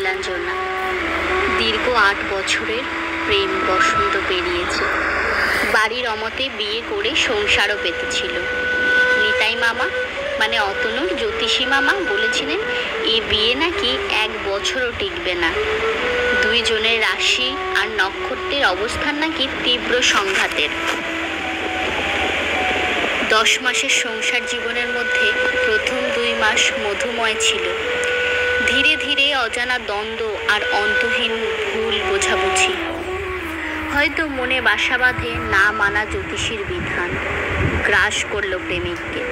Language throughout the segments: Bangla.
নীলাঞ্জনা। দীর্ঘ 8 বছরের প্রেম বসন্ত পেরিয়েছে। বাড়ির অমতে বিয়ে করে সংসারও পেতেছিল। নিতাই মামা মানে অতনুর জ্যোতিষী মামা বলেছিলেন এ বিয়ে নাকি 1 বছরও টিকবে না। দুইজনের রাশি আর নক্ষত্রের অবস্থান নাকি তীব্র সংঘাতের। 10 মাসের সংসার জীবনের মধ্যে প্রথম 2 মাস মধুময় ছিল। ধীরে ধীরে অজানা দ্বন্দ্ব আর অন্তহীন ভুল বোঝাবুঝি। হয়তো মনে বাসা বাঁধে না মানা জ্যোতিষীর বিধান, গ্রাস করল প্রেমিককে।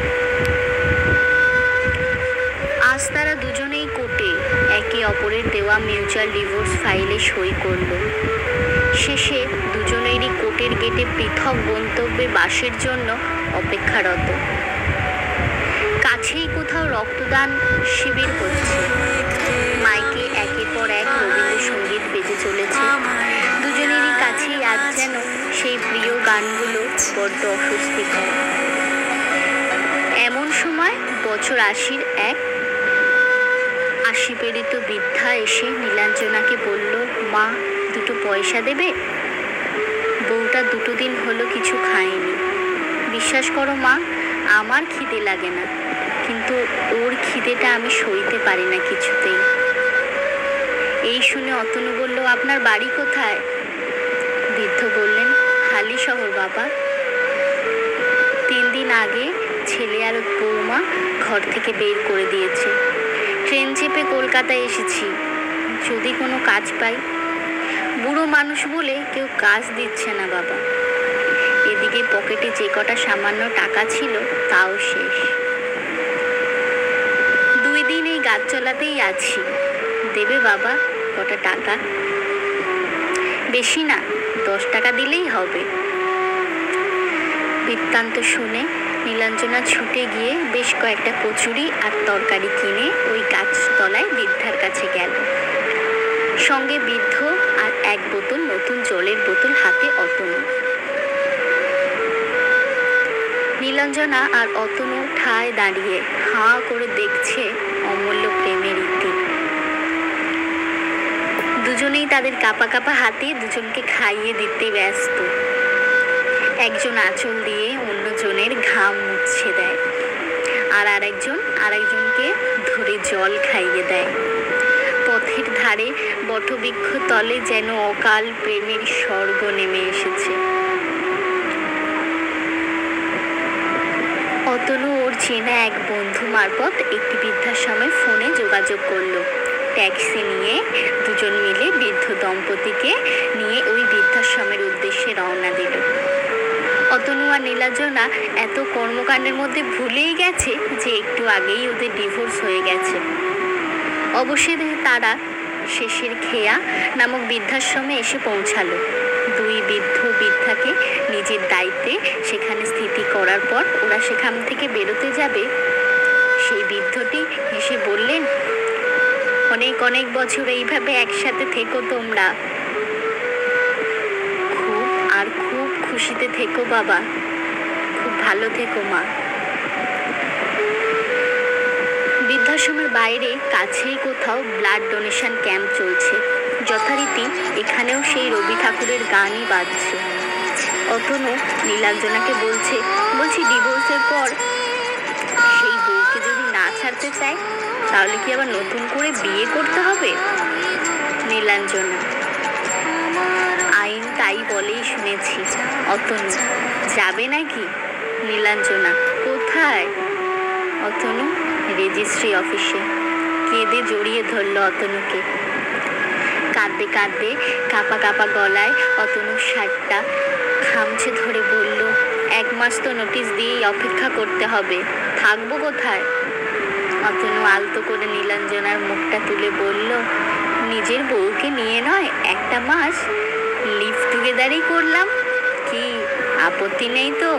আজ তারা দুজনেই কোর্টে একে অপরের দেওয়া মিউচুয়াল ডিভোর্স ফাইলে সই করল। শেষে দুজনেরই কোর্টের গেটে পৃথক গন্তব্যে বাসের জন্য অপেক্ষারত। কাছেই কোথাও রক্তদান শিবির হচ্ছে। মাইকে একের পর এক রবীন্দ্রসঙ্গীত বেজে চলেছে। দুজনেরই কাছেই আজ যেন সেই প্রিয় গানগুলো বড্ড অস্বস্তিকর। এমন সময় বছর 80-র এক 80 পেরিত বৃদ্ধা এসে নীলাঞ্জনাকে বলল, মা 2 পয়সা দেবে? বউটা 2 দিন হলো কিছু খায়নি। বিশ্বাস করো মা, আমার খিদে লাগে না, কিন্তু ওর খিদেটা আমি সইতে পারি না কিছুতেই। এই শুনে অতনু বলল, আপনার বাড়ি কোথায়? বৃদ্ধ বললেন, হালিশহর বাবা। 3 দিন আগে ছেলে আর বৌমা ঘর থেকে বের করে দিয়েছে। ট্রেন চেপে কলকাতায় এসেছি, যদি কোনো কাজ পাই। বুড়ো মানুষ বলে কেউ কাজ দিচ্ছে না বাবা। এদিকে পকেটে যে কটা সামান্য টাকা ছিল তাও শেষ। 2 দিন এই গাছ চলাতেই আছি। দেবে বাবা কটা টাকা? বেশি না, 10 টাকা দিলেই হবে। বৃত্তান্ত শুনে নীলাঞ্জনা ছুটে গিয়ে বেশ কয়েকটা কচুরি আর তরকারি কিনে ওই গাছতলায় বৃদ্ধার কাছে গেল। সঙ্গে বৃদ্ধ আর 1 বোতল নতুন জলের বোতল হাতে অতনু। নীলাঞ্জনা আর অতনু ঠায় দাঁড়িয়ে হাঁ করে দেখছে অমূল্য প্রেমের ইতি। দুজনেই তাদের কাঁপা কাঁপা হাতে দুজনকে খাইয়ে দিতে ব্যস্ত। একজন আঁচল দিয়ে অন্যজনের ঘাম মুছে দেয়, আর আরেকজনকে ধরে জল খাইয়ে দেয়। পথের ধারে বটবৃক্ষ তলে যেন অকাল প্রেমের স্বর্গ নেমে এসেছে। অতনু ওর চেনা এক বন্ধু মারফত একটি বৃদ্ধাশ্রমে ফোনে যোগাযোগ করলো। ট্যাক্সি নিয়ে দুজন মিলে বৃদ্ধ দম্পতিকে নিয়ে ওই বৃদ্ধাশ্রমের উদ্দেশ্যে রওনা দিল। অতনু আর নীলাঞ্জনা এত কর্মকাণ্ডের মধ্যে ভুলেই গেছে যে একটু আগেই ওদের ডিভোর্স হয়ে গেছে। অবশেষে তারা শেষের খেয়া নামক বৃদ্ধাশ্রমে এসে পৌঁছালো। 2 বৃদ্ধ বৃদ্ধাকে নিজের দায়িত্বে সেখানে স্থিতি করার পর ওরা সেখান থেকে বেরোতে যাবে। সেই বৃদ্ধটি হেসে বললেন, অনেক অনেক বছর এইভাবে একসাথে থেকো তোমরা। খুব খুশিতে থেকো বাবা, খুব ভালো থেকো মা। বৃদ্ধাশ্রমের বাইরে কাছেই কোথাও ব্লাড ডোনেশন ক্যাম্প চলছে। যথারীতি এখানেও সেই রবি ঠাকুরের গানই বাজছে। অতনু নীলাঞ্জনাকে বলছি ডিভোর্সের পর সেই বউকে যদি না ছাড়তে চায় তাহলে কি আবার নতুন করে বিয়ে করতে হবে? নীলাঞ্জনা, আইন তাই বলেই শুনেছি। অতনু, যাবে নাকি? নীলাঞ্জনা, কোথায়? অতনু, রেজিস্ট্রি অফিসে। কেঁদে জড়িয়ে ধরল অতনুকে। কাঁদতে কাঁদতে কাঁপা কাঁপা গলায় অতনুর শার্টটা খামচে ধরে বলল, 1 মাস তো নোটিশ দিয়েই অপেক্ষা করতে হবে, থাকবো কোথায়? অতনু আলতো করে নীলাঞ্জনার মুখটা তুলে বলল, নিজের বউকে নিয়ে নয় 1 মাস লিভ টুগেদারই করলাম, কি আপত্তি নেই তো?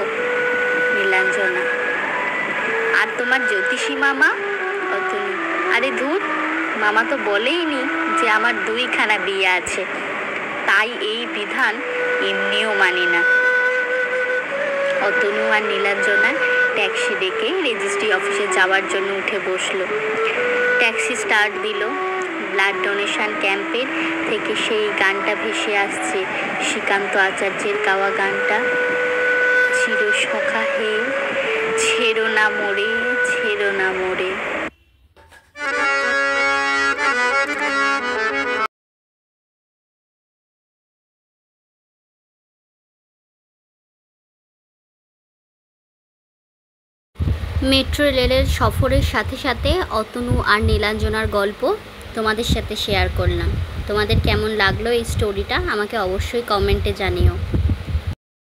নীলাঞ্জনা, আর তোমার জ্যোতিষী মামা? অতনু, আরে ধুর, মামা তো বলেইনি যে আমার 2খানা বিয়ে আছে, তাই এই বিধান এমনিও মানি না। অতনু আর নীলাঞ্জনা ট্যাক্সি ডেকে রেজিস্ট্রি অফিসে যাওয়ার জন্য উঠে বসলো। ট্যাক্সি স্টার্ট দিল। ব্লাড ডোনেশন ক্যাম্পের থেকে সেই গানটা ভেসে আসছে, শ্রীকান্ত আচার্যের গাওয়া গানটা, চিরসখা হে ছেড়ো না মোরে, ছেড়ো না মোরে। মেট্রো রেলের সফরের সাথে সাথে অতনু আর নীলাঞ্জনার গল্প তোমাদের সাথে শেয়ার করলাম। তোমাদের কেমন লাগলো এই স্টোরিটা আমাকে অবশ্যই কমেন্টে জানিও।